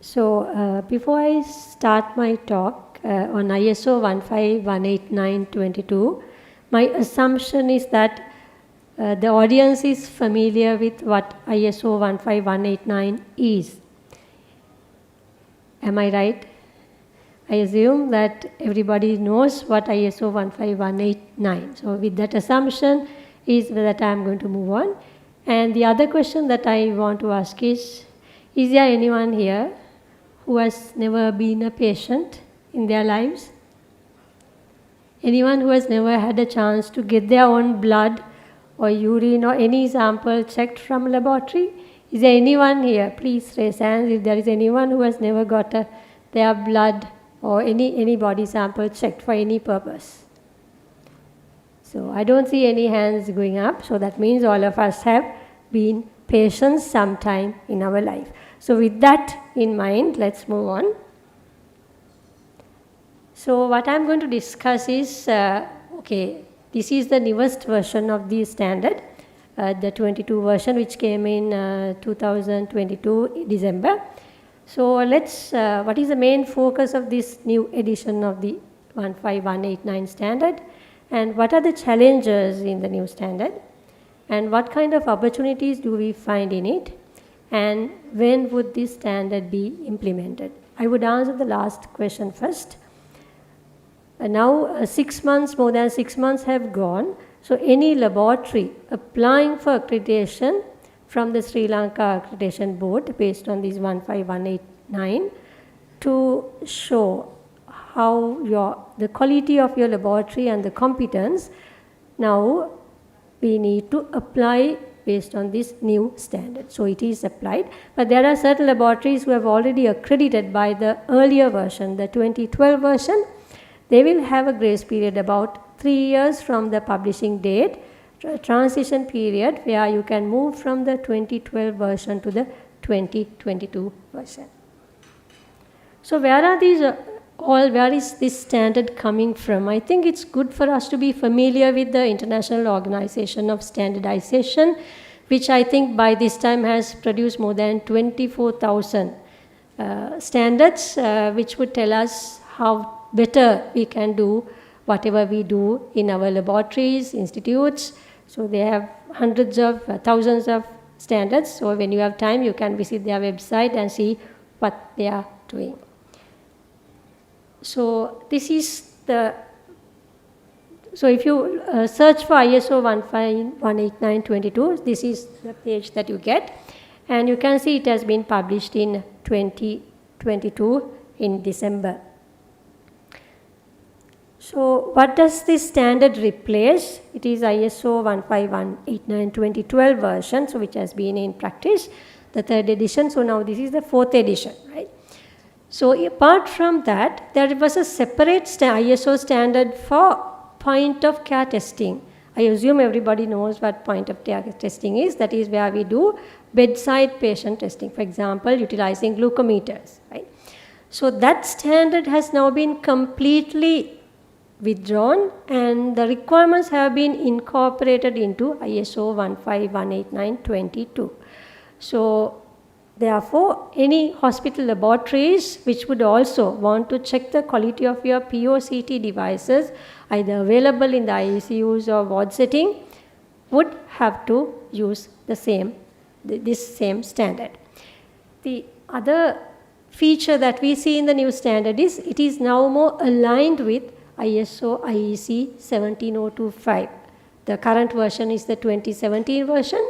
Before I start my talk on ISO 1518922, my assumption is that the audience is familiar with what ISO 15189 is. Am I right? I assume that everybody knows what ISO 15189. So with that assumption is that I am going to move on. And the other question that I want to ask is there anyone here who has never been a patient in their lives? Anyone who has never had a chance to get their own blood or urine or any sample checked from a laboratory? Is there anyone here? Please raise hands if there is anyone who has never got their blood or any body sample checked for any purpose. So I don't see any hands going up, so that means all of us have been patients sometime in our life. So with that in mind, let's move on. So what I'm going to discuss is, this is the newest version of the standard, the 22 version which came in 2022 December. So what is the main focus of this new edition of the 15189 standard, and what are the challenges in the new standard, and what kind of opportunities do we find in it, and when would this standard be implemented? I would answer the last question first. Now 6 months, more than 6 months have gone. So any laboratory applying for accreditation from the Sri Lanka Accreditation Board based on this 15189 to show how the quality of your laboratory and the competence, now we need to apply based on this new standard. So it is applied, but there are certain laboratories who have already accredited by the earlier version, the 2012 version. They will have a grace period about 3 years from the publishing date, transition period where you can move from the 2012 version to the 2022 version. So where is this standard coming from? I think it's good for us to be familiar with the International Organization of Standardization, which I think by this time has produced more than 24,000 standards, which would tell us how better we can do whatever we do in our laboratories, institutes. So they have hundreds of, thousands of standards. So when you have time, you can visit their website and see what they are doing. So this is so if you search for ISO 1518922, this is the page that you get. And you can see it has been published in 2022 in December. So what does this standard replace? It is ISO 15189 2012 version, so which has been in practice, the 3rd edition. So now this is the 4th edition, right? So apart from that, there was a separate ISO standard for point of care testing. I assume everybody knows what point of care testing is. That is where we do bedside patient testing, for example, utilizing glucometers, right? So that standard has now been completely withdrawn, and the requirements have been incorporated into ISO 1518922. So therefore, any hospital laboratories which would also want to check the quality of your POCT devices, either available in the ICUs or ward setting, would have to use this same standard. The other feature that we see in the new standard is it is now more aligned with ISO IEC 17025. The current version is the 2017 version.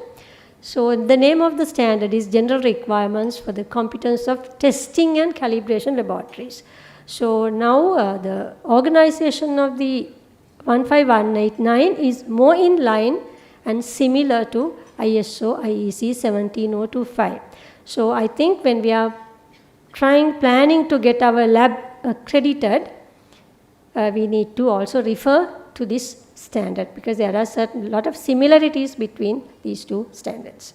So the name of the standard is General Requirements for the Competence of Testing and Calibration Laboratories. So now the organization of the 15189 is more in line and similar to ISO IEC 17025. So I think when we are planning to get our lab accredited, we need to also refer to this standard because there are a lot of similarities between these two standards.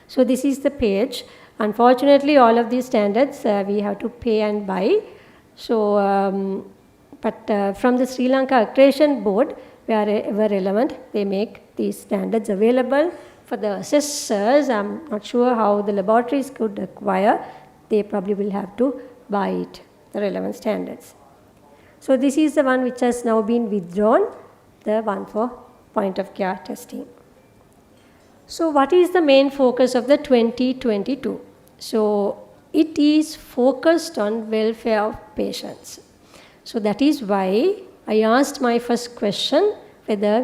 So this is the page. Unfortunately, all of these standards we have to pay and buy. So, from the Sri Lanka Accreditation Board, wherever relevant, they make these standards available for the assessors. I'm not sure how the laboratories could acquire they probably will have to buy it, the relevant standards. So this is the one which has now been withdrawn, the one for point of care testing. So what is the main focus of the 2022? So it is focused on welfare of patients. So that is why I asked my first question whether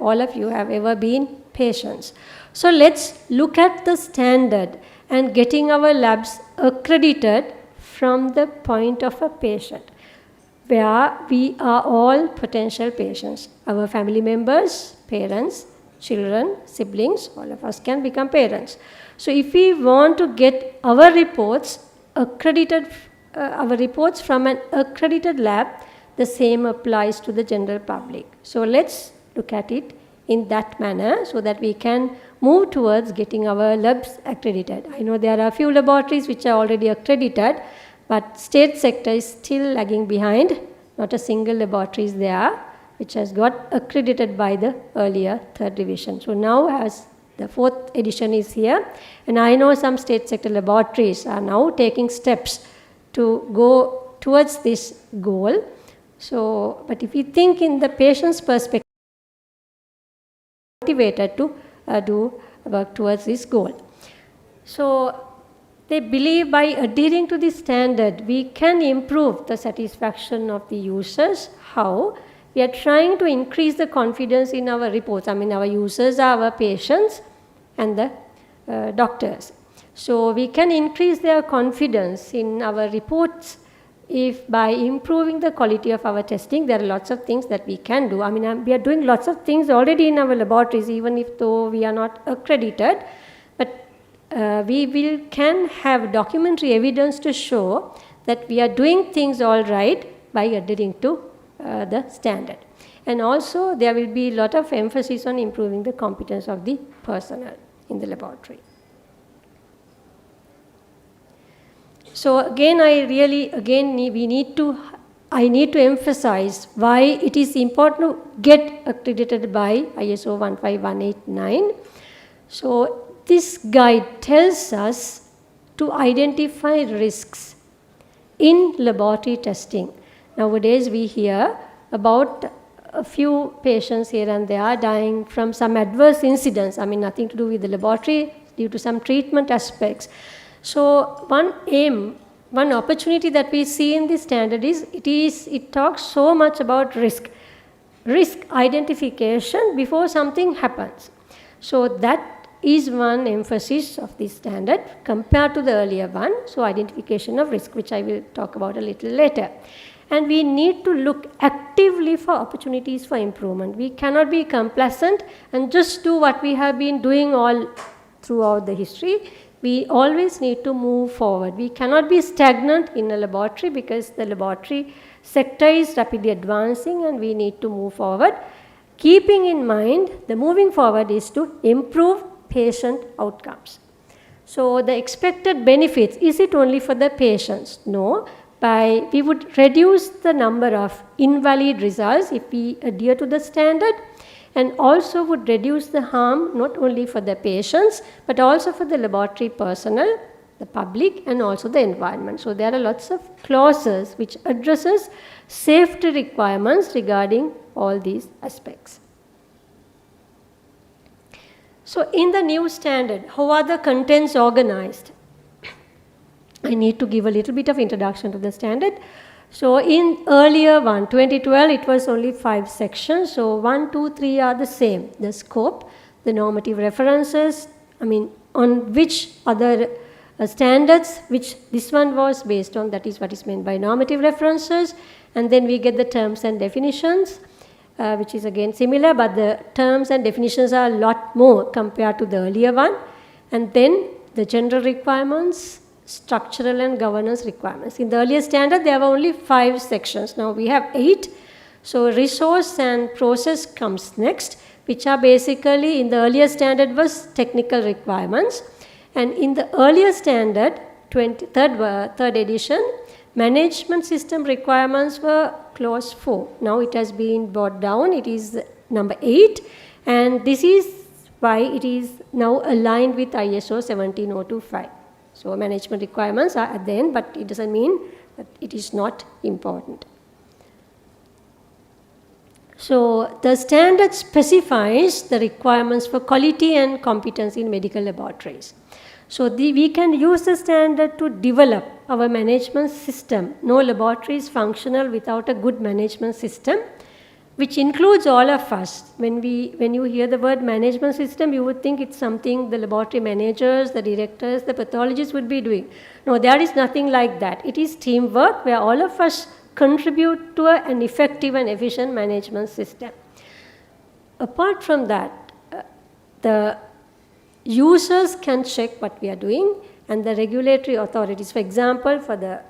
all of you have ever been patients. So let's look at the standard and getting our labs accredited from the point of a patient, where we are all potential patients. Our family members, parents, children, siblings, all of us can become parents. So if we want to get our reports accredited, our reports from an accredited lab, the same applies to the general public. So let's look at it in that manner so that we can move towards getting our labs accredited. I know there are a few laboratories which are already accredited, but state sector is still lagging behind. Not a single laboratory is there which has got accredited by the earlier third division. So now as the fourth edition is here, and I know some state sector laboratories are now taking steps to go towards this goal. So, but if we think in the patient's perspective, motivated to do work towards this goal. So they believe by adhering to this standard, we can improve the satisfaction of the users. How? We are trying to increase the confidence in our reports. I mean, our users are our patients and the doctors. So we can increase their confidence in our reports if by improving the quality of our testing. There are lots of things that we can do. I mean, we are doing lots of things already in our laboratories, even if though we are not accredited. But we can have documentary evidence to show that we are doing things all right by adhering to the standard. And also there will be a lot of emphasis on improving the competence of the personnel in the laboratory. So again, I need to emphasize why it is important to get accredited by ISO 15189. So this guide tells us to identify risks in laboratory testing. Nowadays we hear about a few patients here and there dying from some adverse incidents. I mean, nothing to do with the laboratory, due to some treatment aspects. So one opportunity that we see in this standard is it talks so much about risk identification before something happens. So that is one emphasis of this standard compared to the earlier one. So identification of risk, which I will talk about a little later. And we need to look actively for opportunities for improvement. We cannot be complacent and just do what we have been doing all throughout the history. We always need to move forward. We cannot be stagnant in a laboratory because the laboratory sector is rapidly advancing and we need to move forward. Keeping in mind, the moving forward is to improve patient outcomes. So the expected benefits, is it only for the patients? No. We would reduce the number of invalid results if we adhere to the standard, and also would reduce the harm not only for the patients but also for the laboratory personnel, the public, and also the environment. So there are lots of clauses which addresses safety requirements regarding all these aspects. So in the new standard, how are the contents organized? I need to give a little bit of introduction to the standard. So in earlier one, 2012, it was only 5 sections. So 1, 2, 3 are the same. The scope, the normative references, I mean on which other standards, which this one was based on, that is what is meant by normative references. And then we get the terms and definitions, which is again similar, but the terms and definitions are a lot more compared to the earlier one. And then the general requirements, structural and governance requirements. In the earlier standard, there were only 5 sections. Now we have 8. So resource and process comes next, which are basically in the earlier standard was technical requirements. And in the earlier standard, third edition, management system requirements were clause 4. Now it has been brought down. It is number 8. And this is why it is now aligned with ISO 17025. So management requirements are at the end, but it doesn't mean that it is not important. So the standard specifies the requirements for quality and competence in medical laboratories. So we can use the standard to develop our management system. No laboratory is functional without a good management system, which includes all of us. When you hear the word management system, you would think it's something the laboratory managers, the directors, the pathologists would be doing. No, there is nothing like that. It is teamwork where all of us contribute to an effective and efficient management system. Apart from that, the users can check what we are doing, and the regulatory authorities, for example, for the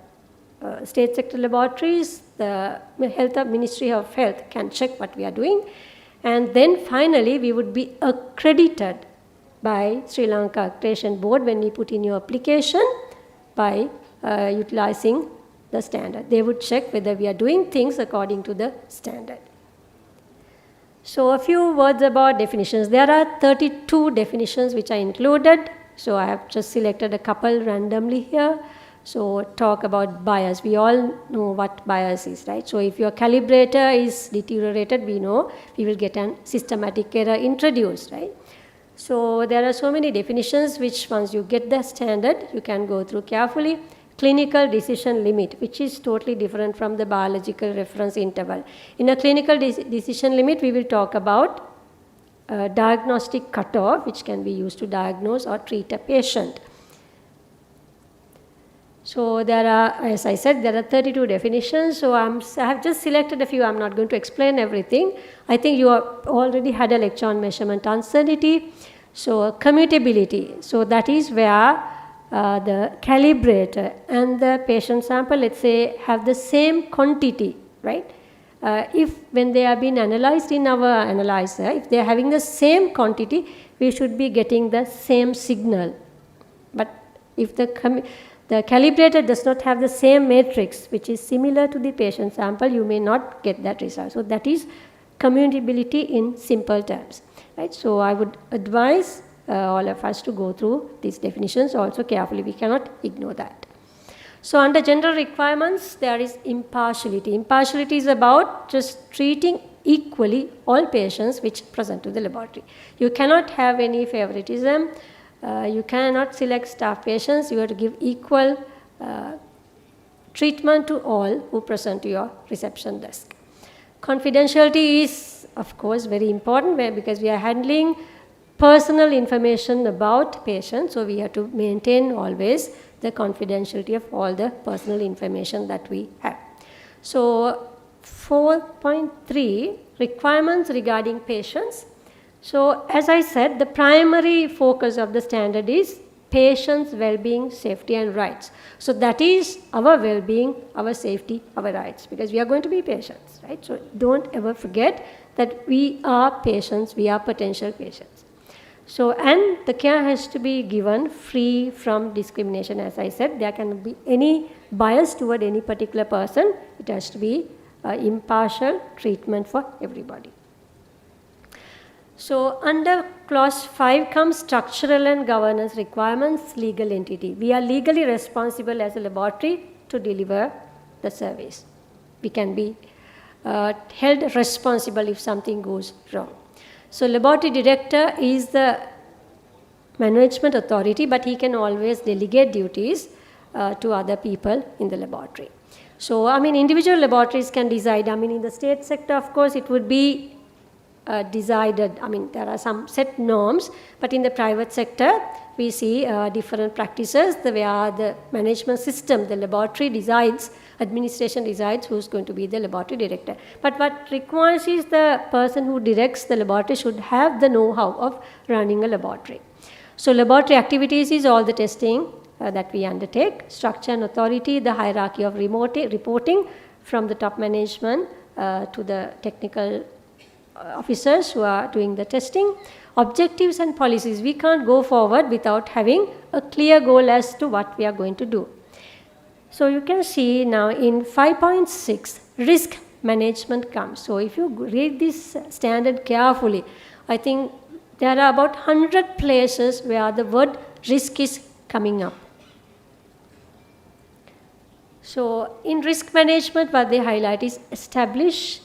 state sector laboratories, the Ministry of Health can check what we are doing, and then finally we would be accredited by Sri Lanka Accreditation Board when we put in your application by utilizing the standard. They would check whether we are doing things according to the standard. So a few words about definitions. There are 32 definitions which are included. So I have just selected a couple randomly here. So talk about bias. We all know what bias is, right? So if your calibrator is deteriorated, we know we will get an systematic error introduced, right? So there are so many definitions which once you get the standard, you can go through carefully. Clinical decision limit, which is totally different from the biological reference interval. In a clinical decision limit, we will talk about diagnostic cutoff, which can be used to diagnose or treat a patient. So there are, as I said, there are 32 definitions. So I have just selected a few. I'm not going to explain everything. I think you already had a lecture on measurement uncertainty. So commutability. So that is where the calibrator and the patient sample, let's say, have the same quantity, right? If when they have been analyzed in our analyzer, if they are having the same quantity, we should be getting the same signal. But if the calibrator does not have the same matrix, which is similar to the patient sample, you may not get that result. So that is commutability in simple terms, right? So I would advise all of us to go through these definitions also carefully. We cannot ignore that. So under general requirements, there is impartiality. Impartiality is about just treating equally all patients which present to the laboratory. You cannot have any favoritism. You cannot select staff patients. You have to give equal treatment to all who present to your reception desk. Confidentiality is, of course, very important because we are handling personal information about patients, so we have to maintain always the confidentiality of all the personal information that we have. So 4.3, requirements regarding patients. So as I said, the primary focus of the standard is patients' well-being, safety and rights. So that is our well-being, our safety, our rights, because we are going to be patients, right? So don't ever forget that we are patients, we are potential patients. So, and the care has to be given free from discrimination. As I said, there cannot be any bias toward any particular person. It has to be impartial treatment for everybody. So, under clause 5 comes structural and governance requirements, legal entity. We are legally responsible as a laboratory to deliver the service. We can be held responsible if something goes wrong. So laboratory director is the management authority, but he can always delegate duties to other people in the laboratory. So, I mean, individual laboratories can decide. I mean, in the state sector, of course, it would be decided. I mean, there are some set norms, but in the private sector, we see different practices where the management system, the laboratory decides, administration decides who's going to be the laboratory director. But what requires is the person who directs the laboratory should have the know-how of running a laboratory. So laboratory activities is all the testing that we undertake, structure and authority, the hierarchy of reporting from the top management to the technical officers who are doing the testing, objectives and policies. We can't go forward without having a clear goal as to what we are going to do. So you can see now in 5.6, risk management comes. So if you read this standard carefully, I think there are about 100 places where the word risk is coming up. So in risk management, what they highlight is establish,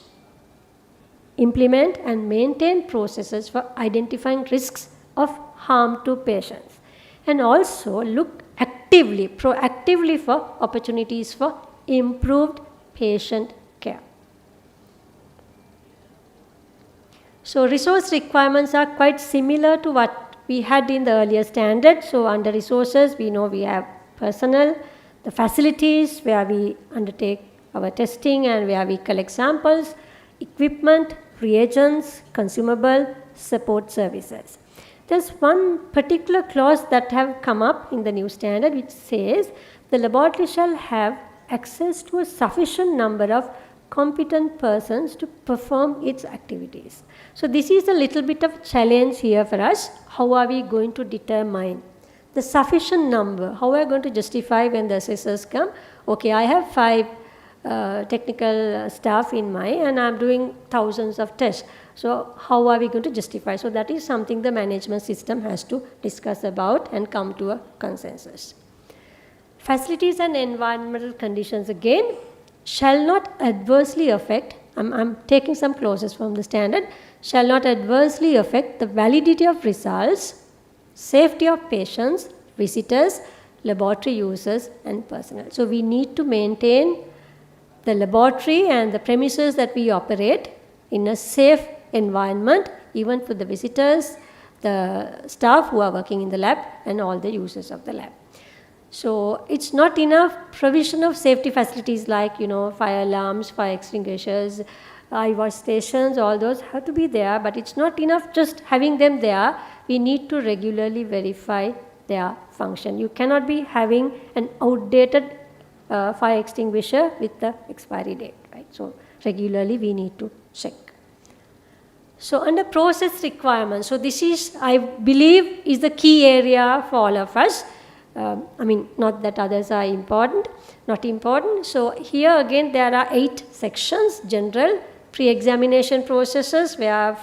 implement and maintain processes for identifying risks of harm to patients, and also look actively, proactively for opportunities for improved patient care. So resource requirements are quite similar to what we had in the earlier standard. So under resources, we know we have personnel, the facilities where we undertake our testing and where we collect samples, equipment, reagents, consumable, support services. There's one particular clause that have come up in the new standard which says the laboratory shall have access to a sufficient number of competent persons to perform its activities. So this is a little bit of challenge here for us. How are we going to determine the sufficient number? How are we going to justify when the assessors come? Okay, I have 5 technical staff in my, and I'm doing thousands of tests. So how are we going to justify? So that is something the management system has to discuss about and come to a consensus. Facilities and environmental conditions again shall not adversely affect, I'm taking some clauses from the standard, shall not adversely affect the validity of results, safety of patients, visitors, laboratory users and personnel. So we need to maintain the laboratory and the premises that we operate in a safe environment, even for the visitors, the staff who are working in the lab and all the users of the lab. So it's not enough provision of safety facilities like, fire alarms, fire extinguishers, eye wash stations, all those have to be there, but it's not enough just having them there. We need to regularly verify their function. You cannot be having an outdated fire extinguisher with the expiry date, right? So regularly we need to check. So under process requirements, so this is, I believe, is the key area for all of us. Not that others are not important. So here again there are 8 sections: general, pre-examination processes, where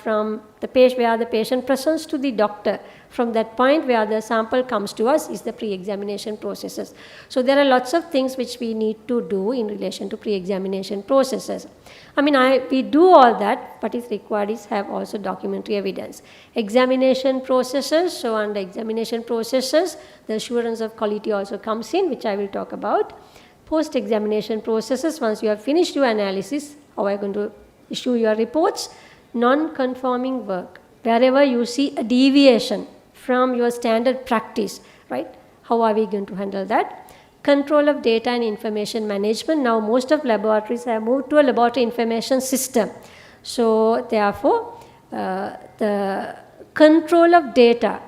the patient presents to the doctor. From that point where the sample comes to us is the pre-examination processes. So there are lots of things which we need to do in relation to pre-examination processes. We do all that, but it's required is have also documentary evidence. Examination processes, so under examination processes, the assurance of quality also comes in, which I will talk about. Post-examination processes, once you have finished your analysis, how are you going to issue your reports? Non-conforming work, wherever you see a deviation from your standard practice, right? How are we going to handle that? Control of data and information management. Now most of laboratories have moved to a laboratory information system. So therefore, the control of data,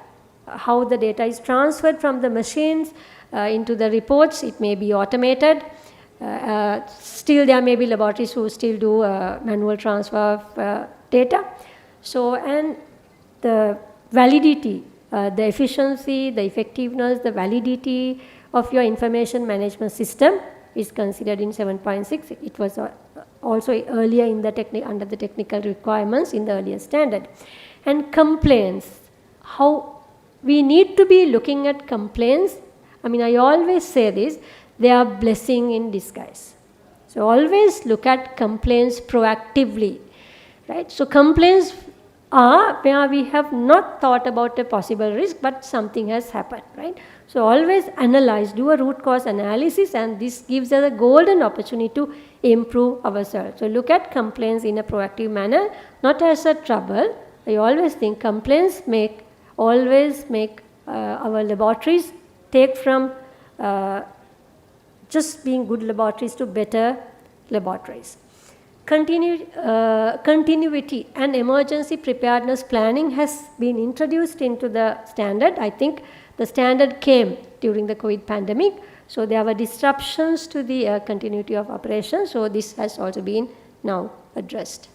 how the data is transferred from the machines into the reports, it may be automated. Still there may be laboratories who still do manual transfer of data. So, and the validity, the efficiency, the effectiveness, the validity of your information management system is considered in 7.6. It was also earlier in the under the technical requirements in the earlier standard. And complaints, how we need to be looking at complaints. I always say this, they are blessing in disguise. So always look at complaints proactively, right? So complaints are where we have not thought about a possible risk, but something has happened, right? So always analyze, do a root cause analysis, and this gives us a golden opportunity to improve ourselves. So look at complaints in a proactive manner, not as a trouble. I always think complaints always make our laboratories take from just being good laboratories to better laboratories. Continuity and emergency preparedness planning has been introduced into the standard. I think the standard came during the COVID pandemic, so there were disruptions to the continuity of operations, so this has also been now addressed.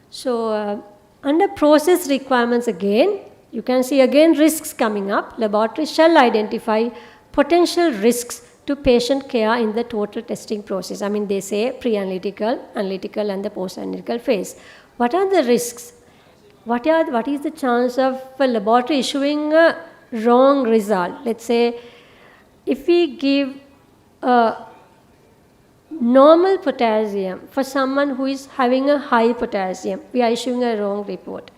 So under process requirements again, you can see again risks coming up. Laboratories shall identify potential risks to patient care in the total testing process. They say pre-analytical, analytical and the post-analytical phase. What are the risks? What is the chance of a laboratory issuing a wrong result? Let's say if we give a normal potassium for someone who is having a high potassium, we are issuing a wrong report.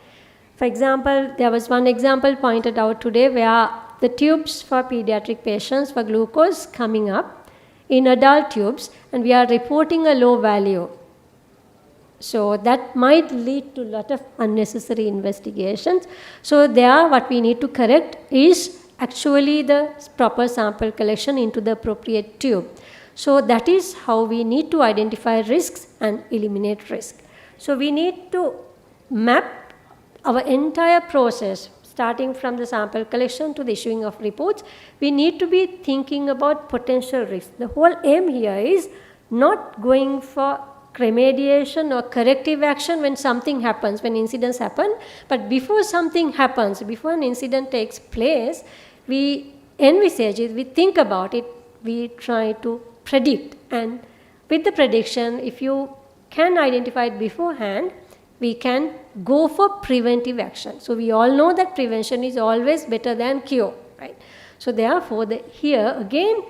For example, there was one example pointed out today where the tubes for pediatric patients for glucose coming up in adult tubes, and we are reporting a low value. So that might lead to a lot of unnecessary investigations. So there, what we need to correct is actually the proper sample collection into the appropriate tube. So that is how we need to identify risks and eliminate risk. So we need to map our entire process, starting from the sample collection to the issuing of reports. We need to be thinking about potential risks. The whole aim here is not going for remediation or corrective action when something happens, when incidents happen, but before something happens, before an incident takes place, we envisage it, we think about it, we try to predict. And with the prediction, if you can identify it beforehand, we can go for preventive action. So we all know that prevention is always better than cure, right? So therefore, here again,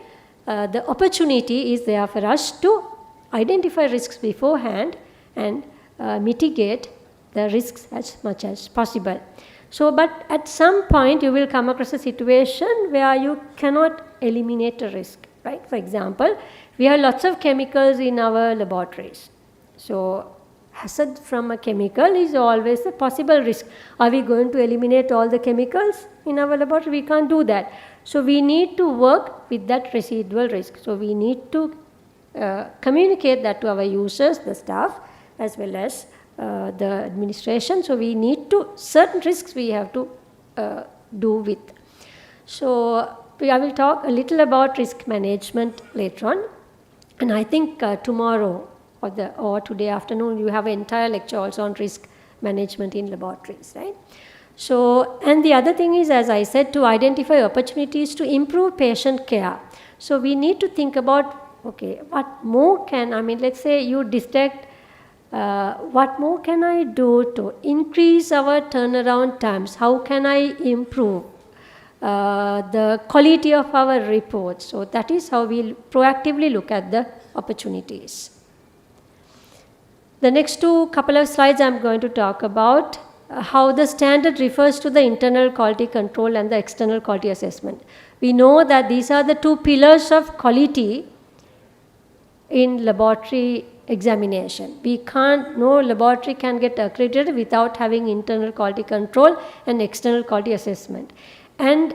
the opportunity is there for us to identify risks beforehand and mitigate the risks as much as possible. So, but at some point you will come across a situation where you cannot eliminate a risk, right? For example, we have lots of chemicals in our laboratories. So, hazard from a chemical is always a possible risk. Are we going to eliminate all the chemicals in our laboratory? We can't do that. So, we need to work with that residual risk. So, we need to communicate that to our users, the staff, as well as the administration. So we need to, certain risks we have to do with. So I will talk a little about risk management later on, and I think tomorrow or today afternoon you have an entire lecture also on risk management in laboratories, right? So, and the other thing is, as I said, to identify opportunities to improve patient care. So we need to think about, okay, what more let's say you detect, what more can I do to increase our turnaround times? How can I improve the quality of our reports? So that is how we proactively look at the opportunities. The next couple of slides I'm going to talk about how the standard refers to the internal quality control and the external quality assessment. We know that these are the two pillars of quality in laboratory examination. No laboratory can get accredited without having internal quality control and external quality assessment. And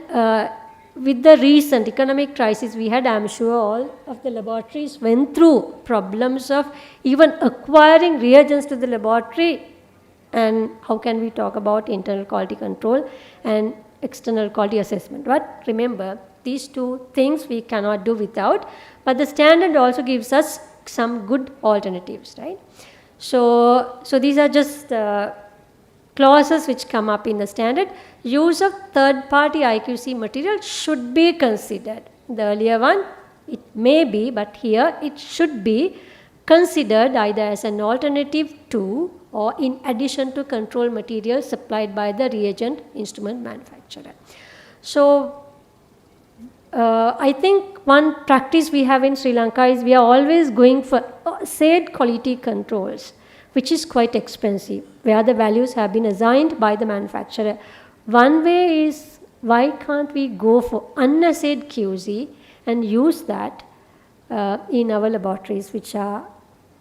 with the recent economic crisis we had, I'm sure all of the laboratories went through problems of even acquiring reagents to the laboratory. And how can we talk about internal quality control and external quality assessment? But remember, these two things we cannot do without, but the standard also gives us some good alternatives, right? So these are just clauses which come up in the standard. Use of third-party IQC material should be considered. The earlier one, it may be, but here it should be considered either as an alternative to or in addition to control materials supplied by the reagent instrument manufacturer. So I think one practice we have in Sri Lanka is we are always going for said quality controls, which is quite expensive, where the values have been assigned by the manufacturer. One way is, why can't we go for unassayed QC and use that in our laboratories, which are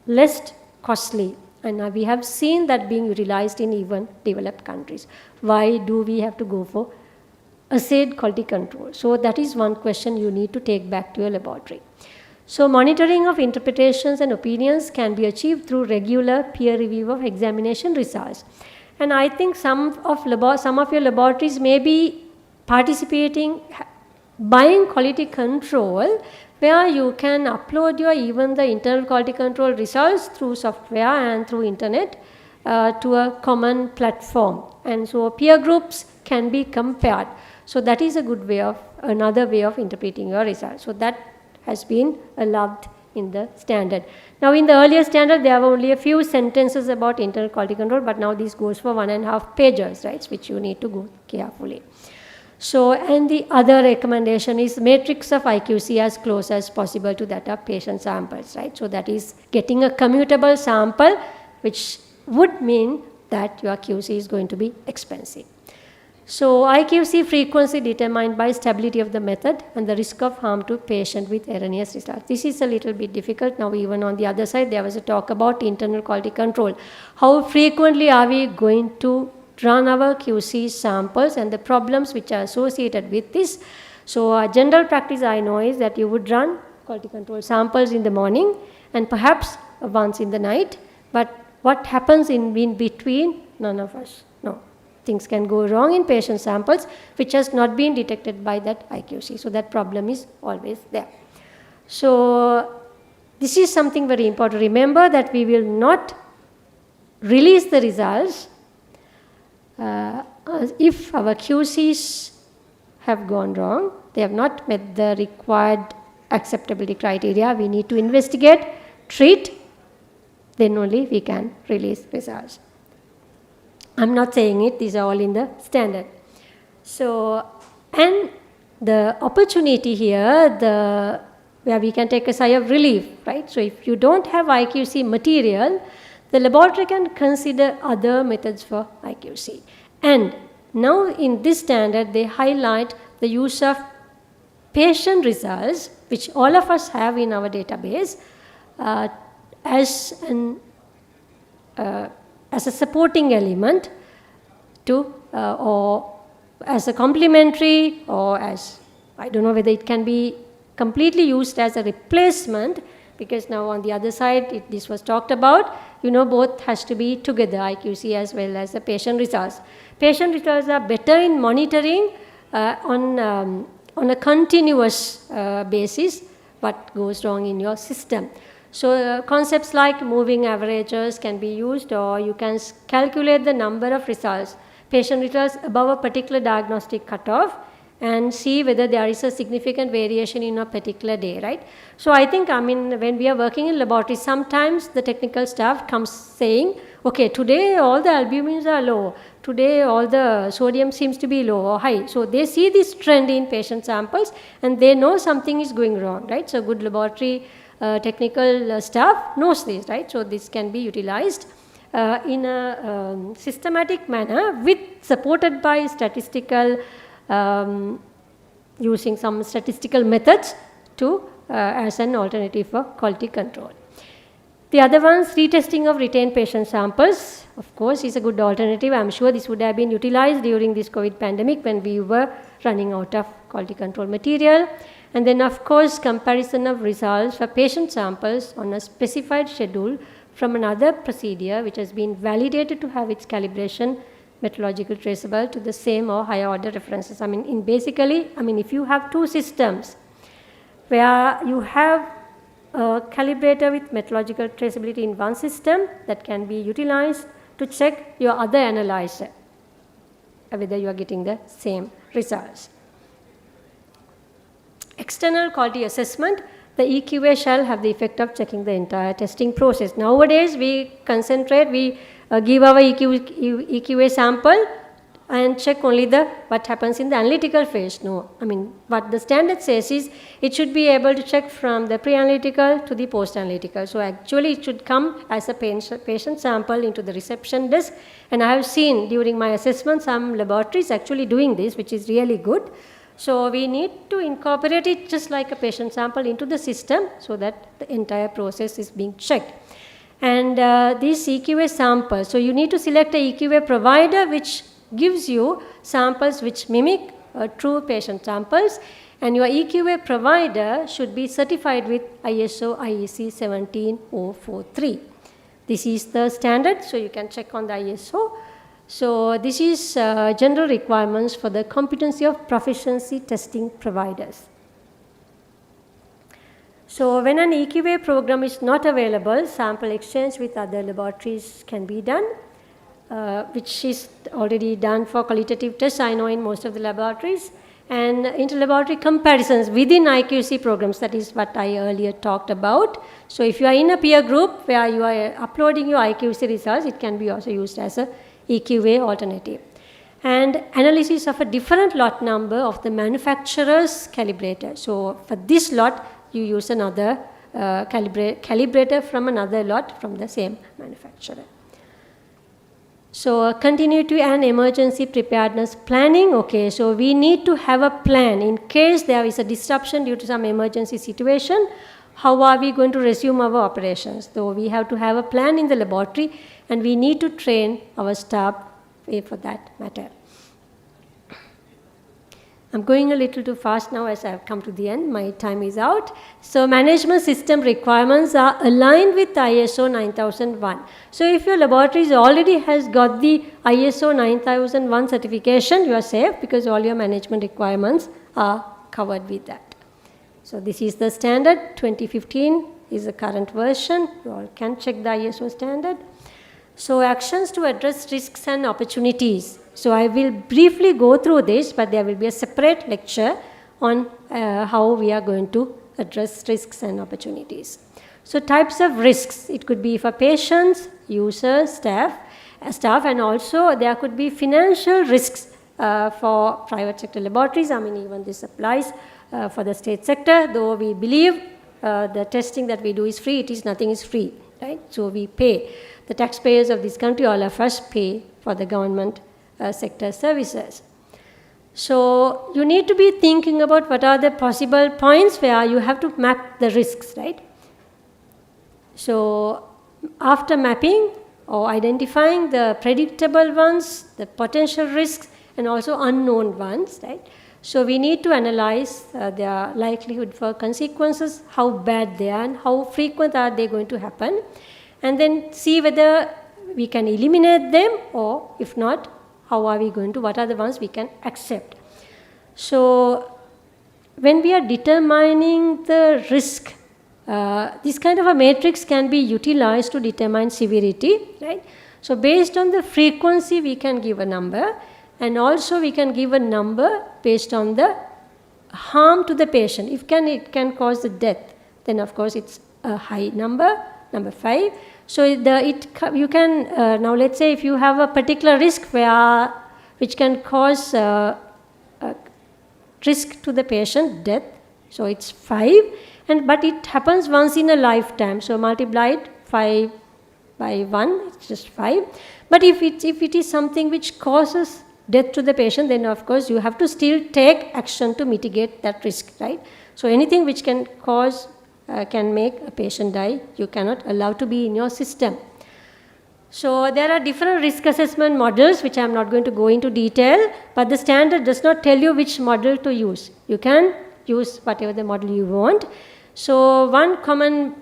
less costly, and we have seen that being utilized in even developed countries. Why do we have to go for assayed quality control? So that is one question you need to take back to your laboratory. So monitoring of interpretations and opinions can be achieved through regular peer review of examination results. And I think some of your laboratories may be participating, buying quality control, where you can upload even the internal quality control results through software and through internet to a common platform. And so peer groups can be compared. So that is a good way another way of interpreting your results. So that has been allowed in the standard. Now in the earlier standard there were only a few sentences about internal quality control, but now this goes for 1.5 pages, right, which you need to go carefully. So, and the other recommendation is matrix of IQC as close as possible to that of patient samples, right? So, that is getting a commutable sample, which would mean that your QC is going to be expensive. So, IQC frequency determined by stability of the method and the risk of harm to patient with erroneous results. This is a little bit difficult. Now, even on the other side, there was a talk about internal quality control. How frequently are we going to run our QC samples and the problems which are associated with this? So, a general practice I know is that you would run quality control samples in the morning and perhaps once in the night. But what happens in between? None of us know. Things can go wrong in patient samples which has not been detected by that IQC. So, that problem is always there. So, this is something very important. Remember that we will not release the results if our QCs have gone wrong. They have not met the required acceptability criteria. We need to investigate, treat, then only we can release results. I'm not saying it, these are all in the standard. So, and the opportunity here, where we can take a sigh of relief, right? So, if you don't have IQC material, the laboratory can consider other methods for IQC. And now in this standard, they highlight the use of patient results, which all of us have in our database, as a supporting element to or as a complementary, or as, I don't know whether it can be completely used as a replacement, because now on the other side this was talked about, both has to be together, IQC as well as the patient results. Patient results are better in monitoring on a continuous basis what goes wrong in your system. So, concepts like moving averages can be used, or you can calculate the number of results, patient results above a particular diagnostic cutoff, and see whether there is a significant variation in a particular day, right? So, I think, when we are working in laboratory, sometimes the technical staff comes saying, okay, today all the albumins are low, today all the sodium seems to be low or high. So, they see this trend in patient samples and they know something is going wrong, right? So, good laboratory technical staff knows this, right? So, this can be utilized in a systematic manner supported by statistical, using some statistical methods to as an alternative for quality control. The other ones, retesting of retained patient samples, of course, is a good alternative. I am sure this would have been utilized during this COVID pandemic when we were running out of quality control material. And then, of course, comparison of results for patient samples on a specified schedule from another procedure which has been validated to have its calibration methodological traceable to the same or higher order references. If you have two systems where you have a calibrator with methodological traceability in one system, that can be utilized to check your other analyzer whether you are getting the same results. External quality assessment, the EQA shall have the effect of checking the entire testing process. Nowadays, we give our EQA sample and check only what happens in the analytical phase. No, what the standard says is it should be able to check from the pre-analytical to the post-analytical. So, actually it should come as a patient sample into the reception desk, and I have seen during my assessment some laboratories actually doing this, which is really good. So, we need to incorporate it just like a patient sample into the system so that the entire process is being checked. And these EQA samples, so you need to select a EQA provider which gives you samples which mimic true patient samples, and your EQA provider should be certified with ISO IEC 17043. This is the standard, so you can check on the ISO. So, this is general requirements for the competency of proficiency testing providers. So, when an EQA program is not available, sample exchange with other laboratories can be done, which is already done for qualitative tests, I know, in most of the laboratories, and interlaboratory comparisons within IQC programs, that is what I earlier talked about. So, if you are in a peer group where you are uploading your IQC results, it can be also used as a EQA alternative. and analysis of a different lot number of the manufacturer's calibrator. So for this lot, you use another calibrator from another lot from the same manufacturer. So continuity and emergency preparedness planning. Okay, so we need to have a plan in case there is a disruption due to some emergency situation. How are we going to resume our operations? So we have to have a plan in the laboratory, and we need to train our staff for that matter. I'm going a little too fast now as I have come to the end. My time is out. So management system requirements are aligned with ISO 9001. So if your laboratory already has got the ISO 9001 certification, you are safe because all your management requirements are covered with that. So this is the standard. 2015 is the current version. You all can check the ISO standard. So actions to address risks and opportunities. So I will briefly go through this, but there will be a separate lecture on how we are going to address risks and opportunities. So types of risks, it could be for patients, users, staff, and also there could be financial risks for private sector laboratories. I mean, even this applies for the state sector, though we believe the testing that we do is free, nothing is free, right? So we pay. The taxpayers of this country, all of us pay for the government sector services. So you need to be thinking about what are the possible points where you have to map the risks, right? So after mapping or identifying the predictable ones, the potential risks, and also unknown ones, right? So we need to analyze their likelihood for consequences, how bad they are, and how frequent are they going to happen, and then see whether we can eliminate them, or if not, how are we going to, what are the ones we can accept. So when we are determining the risk, this kind of a matrix can be utilized to determine severity, right? So based on the frequency, we can give a number, and also we can give a number based on the harm to the patient. If it can cause the death, then of course it's a high number, number 5. So you can, now let's say if you have a particular risk which can cause risk to the patient, death, so it's 5, but it happens once in a lifetime, so multiplied 5 by 1, it's just 5. But if it is something which causes death to the patient, then of course you have to still take action to mitigate that risk, right? So anything which can cause can make a patient die, you cannot allow to be in your system. So there are different risk assessment models which I am not going to go into detail, but the standard does not tell you which model to use. You can use whatever the model you want. So one common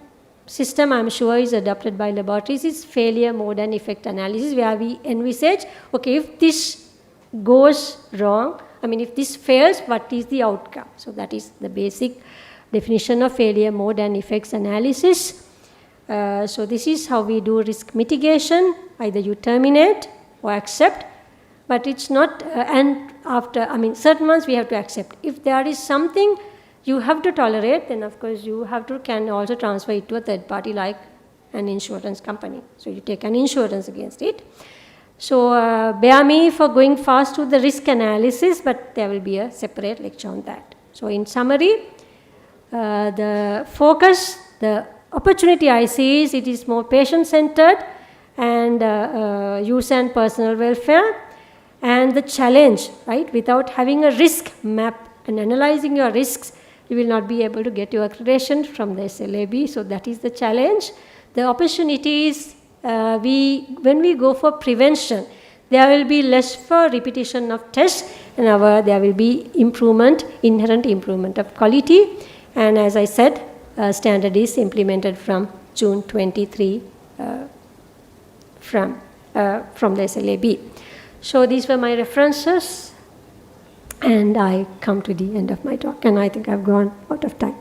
system I am sure is adopted by laboratories is failure mode and effect analysis, where we envisage, okay, if this goes wrong, I mean if this fails, what is the outcome? So that is the basic definition of failure mode and effects analysis. So this is how we do risk mitigation. Either you terminate or accept, but it's not, and after, I mean certain ones we have to accept. If there is something you have to tolerate, then of course you can also transfer it to a third party like an insurance company. So you take an insurance against it. So bear me for going fast to the risk analysis, but there will be a separate lecture on that. So in summary, the focus, the opportunity I see is it is more patient-centered and user and personal welfare, and the challenge, right, without having a risk map and analyzing your risks, you will not be able to get your accreditation from the SLAB. So that is the challenge. The opportunity is when we go for prevention, there will be less for repetition of tests, and there will be inherent improvement of quality. And as I said, standard is implemented from June 23 from the SLAB. So these were my references, and I come to the end of my talk, and I think I've gone out of time.